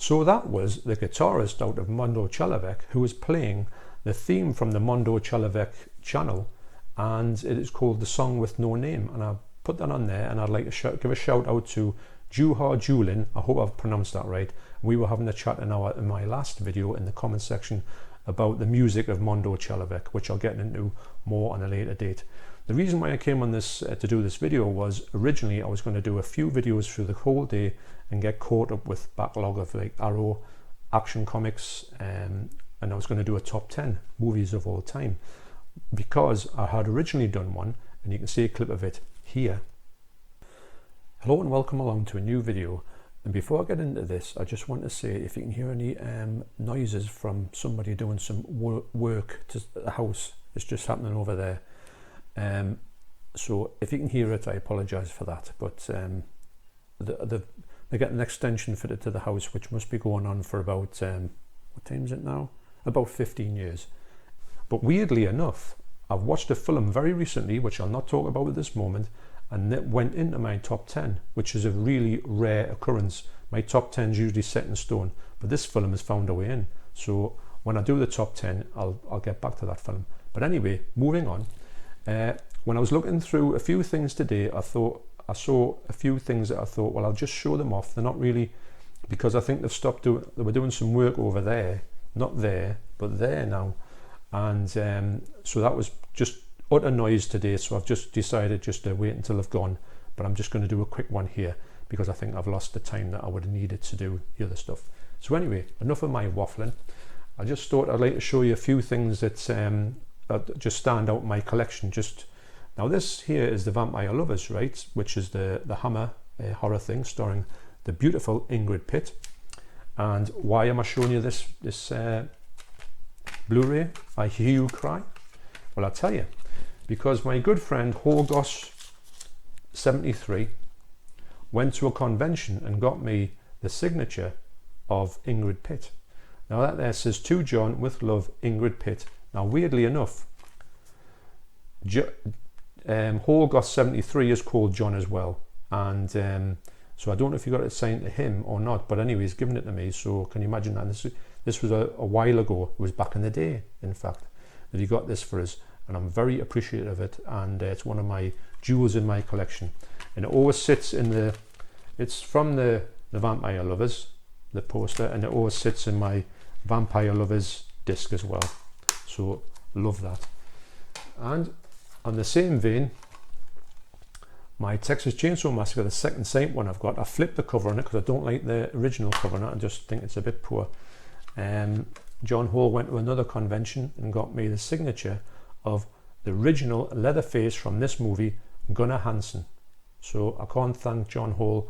So that was the guitarist out of Mondo Chalavek who was playing the theme from the Mondo Chalavek channel, and it is called The Song With No Name, and I put that on there. And I'd like to give a shout out to Juha Julin, I hope I've pronounced that right. We were having a chat in my last video in the comment section about the music of Mondo Chalavek, which I'll get into more on a later date. The reason why I came on this to do this video was originally I was going to do a few videos through the whole day and get caught up with backlog of like Arrow, Action Comics, and I was going to do a top 10 movies of all time, because I had originally done one, and you can see a clip of it here. Hello and welcome along to a new video. And before I get into this, I just want to say, if you can hear any noises from somebody doing some work to the house, it's just happening over there. So if you can hear it, I apologise for that. But they get an extension fitted to the house, which must be going on for about, what time is it now? About 15 years. But weirdly enough, I've watched a film very recently, which I'll not talk about at this moment, and it went into my top 10, which is a really rare occurrence. My top 10 is usually set in stone, but this film has found a way in. So when I do the top 10, I'll get back to that film. But anyway, moving on. When I was looking through a few things today, I saw a few things that I thought, well, I'll just show them off. They're not really, because I think they were doing some work over there, not there, but there now. And so that was just utter noise today, so I've just decided just to wait until I've gone, but I'm just going to do a quick one here because I think I've lost the time that I would have needed to do the other stuff. So anyway, enough of my waffling. I just thought I'd like to show you a few things that just stand out in my collection. Now this here is the Vampire Lovers, right, which is the Hammer horror thing starring the beautiful Ingrid Pitt. And why am I showing you this Blu-ray, I Hear You Cry? Well, I'll tell you. Because my good friend Horgos73 went to a convention and got me the signature of Ingrid Pitt. Now that there says, "To John, with love, Ingrid Pitt." Now weirdly enough, Horgos73 is called John as well, and so I don't know if you got it signed to him or not, but anyway, he's given it to me. So can you imagine that? This was a while ago. It was back in the day, in fact, that he got this for us. And I'm very appreciative of it, and it's one of my jewels in my collection. And it always sits in it's from the Vampire Lovers, the poster, and it always sits in my Vampire Lovers disc as well. So love that. And on the same vein, my Texas Chainsaw Massacre, the second Saint one I've got, I flipped the cover on it because I don't like the original cover on it. I just think it's a bit poor. John Hall went to another convention and got me the signature of the original Leatherface from this movie, Gunnar Hansen. So I can't thank John Hall,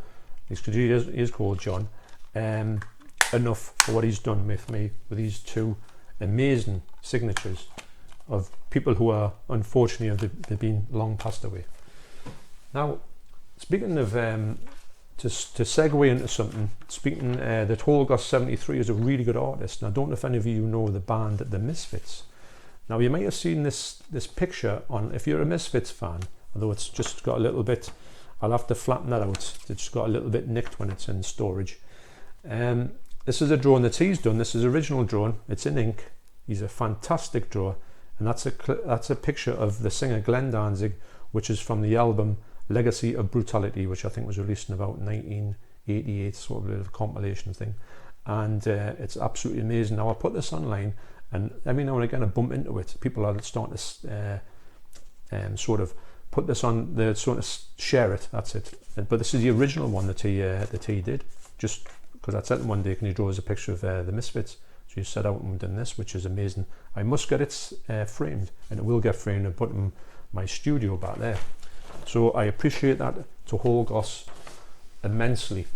because he is called John, enough for what he's done with me with these two amazing signatures of people who are unfortunately they've been long passed away. Now, speaking of to segue into something, that Horgos73 is a really good artist, and I don't know if any of you know the band The Misfits. Now you may have seen this picture on, if you're a Misfits fan, although it's just got a little bit, I'll have to flatten that out, it's just got a little bit nicked when it's in storage. This is a drawing that he's done. This is original drawing, it's in ink. He's a fantastic drawer, and that's a picture of the singer Glenn Danzig, which is from the album Legacy of Brutality, which I think was released in about 1988, sort of a compilation thing. And it's absolutely amazing. Now I put this online, and every now and again I bump into it. People are starting to sort of put this on, they're sort of share it, that's it. But this is the original one that he did, just because I sent him one day, can you draw us a picture of the Misfits? So he set out and done this, which is amazing. I must get it framed, and it will get framed and put in my studio back there. So I appreciate that to Horgos immensely.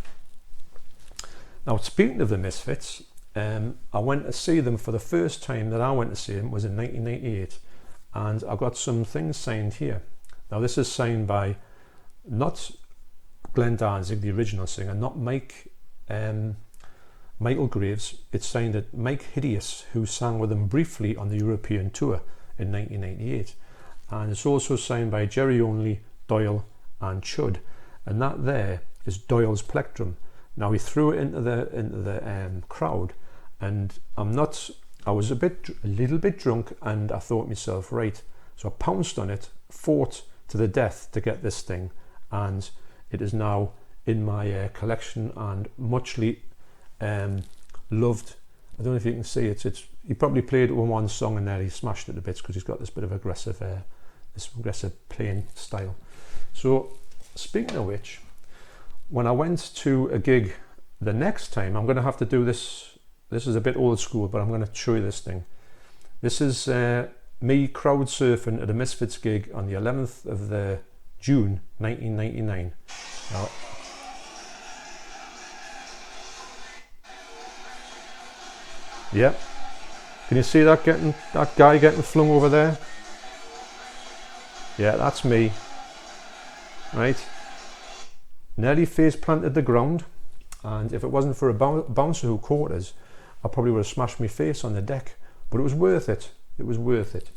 Now speaking of the Misfits, I went to see them for the first time that I went to see them was in 1998, and I got some things signed here. Now this is signed by not Glenn Danzig, the original singer, not Michael Graves. It's signed at Mike Hideous, who sang with them briefly on the European tour in 1998, and it's also signed by Jerry Only, Doyle and Chud, and that there is Doyle's plectrum. Now he threw it into the crowd, and I was a little bit drunk, and I thought to myself, right, so I pounced on it, fought to the death to get this thing, and it is now in my collection and muchly loved. I don't know if you can see it. He probably played it with one song and then he smashed it to bits because he's got this bit of aggressive playing style. So speaking of which, when I went to a gig the next time, I'm going to have to do this. This is a bit old school, but I'm going to show you this thing. This is me crowd surfing at a Misfits gig on the 11th of June 1999. Now, yeah, can you see that guy getting flung over there? Yeah, that's me. Right, nearly face planted the ground, and if it wasn't for a bouncer who caught us, I probably would have smashed my face on the deck. But it was worth it. It was worth it.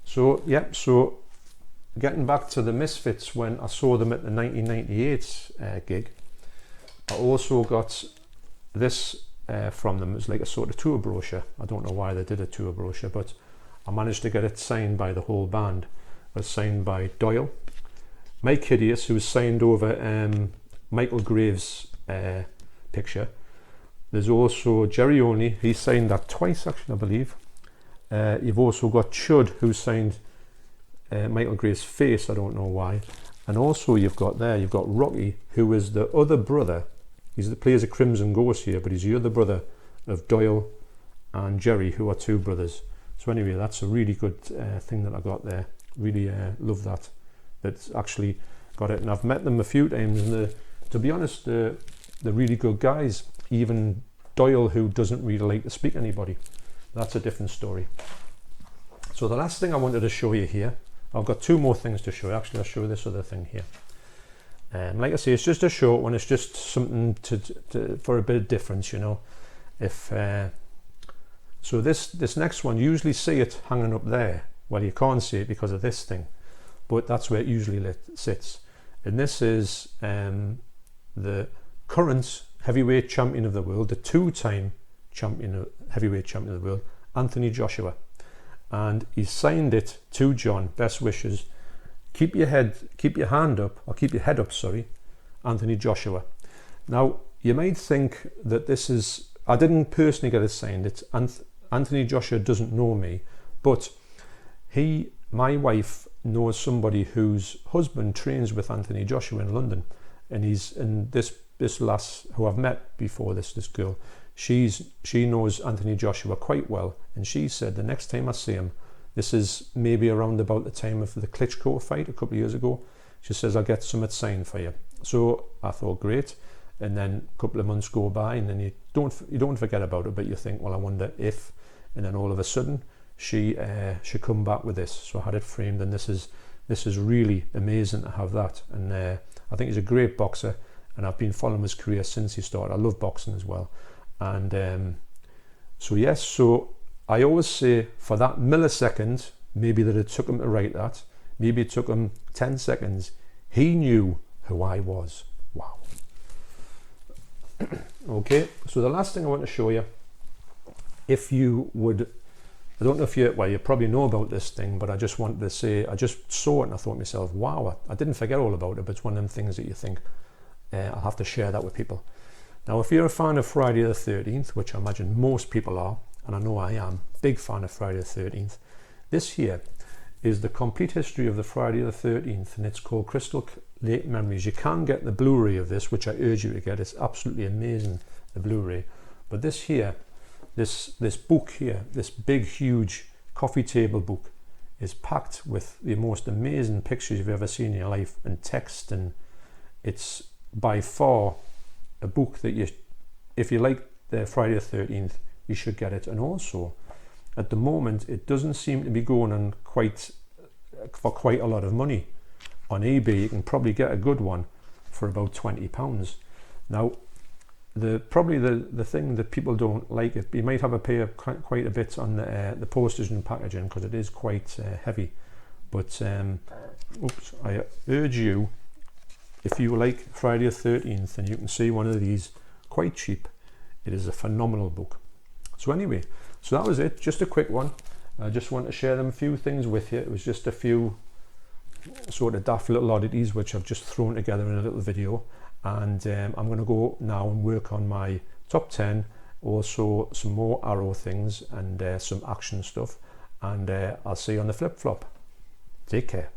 So yeah, so getting back to the Misfits, when I saw them at the 1998 gig, I also got this from them. It was like a sort of tour brochure. I don't know why they did a tour brochure, but I managed to get it signed by the whole band. It was signed by Doyle, Mike Hideous, who was signed over Michael Graves' picture. There's also Jerry Only, he signed that twice actually, I believe. You've also got Chud, who signed Michael Graves' face, I don't know why. And also you've got Rocky, who is the other brother. Plays a Crimson Ghost here, but he's the other brother of Doyle and Jerry, who are two brothers. So anyway, that's a really good thing that I got there. Really love that. That's actually got it. And I've met them a few times, and to be honest, they're really good guys. Even Doyle, who doesn't really like to speak to anybody. That's a different story. So the last thing I wanted to show you here, I've got two more things to show you. Actually, I'll show you this other thing here. Like I say, it's just a short one. It's just something for a bit of difference, you know. So this next one, you usually see it hanging up there. Well, you can't see it because of this thing, but that's where it usually sits. And this is the current heavyweight champion of the world, the two-time heavyweight champion of the world, Anthony Joshua. And he signed it to John. Best wishes. Keep your head up, sorry, Anthony Joshua. Now, you might think that this is, I didn't personally get it signed. It's Anthony Joshua doesn't know me, but my wife knows somebody whose husband trains with Anthony Joshua in London, and this lass who I've met before, this girl, she knows Anthony Joshua quite well, and she said the next time I see him, this is maybe around about the time of the Klitschko fight a couple of years ago, she says, I'll get something signed for you. So I thought, great. And then a couple of months go by, and then you don't forget about it, but you think, well, I wonder if, and then all of a sudden she come back with this. So I had it framed, and this is really amazing to have that. And I think he's a great boxer, and I've been following his career since he started. I love boxing as well. And so yes, so I always say, for that millisecond, maybe that it took him to write that, maybe it took him 10 seconds, he knew who I was. Wow. Okay, so the last thing I want to show you, if you would, I don't know if you probably know about this thing, but I just wanted to say, I just saw it and I thought to myself, wow, I didn't forget all about it, but it's one of them things that you think, I'll have to share that with people. Now, if you're a fan of Friday the 13th, which I imagine most people are, and I know I am, big fan of Friday the 13th, this here is the complete history of the Friday the 13th, and it's called Crystal Lake Memories. You can get the Blu-ray of this, which I urge you to get. It's absolutely amazing, the Blu-ray. But this here, this book here, this big, huge coffee table book, is packed with the most amazing pictures you've ever seen in your life, and text, and it's by far a book that if you like the Friday the 13th, you should get it. And also, at the moment, it doesn't seem to be going on for quite a lot of money. On eBay, you can probably get a good one for about £20. Now, probably the thing that people don't like, it you might have to pay quite a bit on the postage and packaging, because it is quite heavy. But I urge you, if you like Friday the 13th and you can see one of these quite cheap. It is a phenomenal book. So anyway, so that was it, just a quick one. I just want to share them a few things with you. It was just a few sort of daft little oddities which I've just thrown together in a little video, and I'm going to go now and work on my top 10, also some more arrow things and some action stuff, and I'll see you on the flip flop. Take care.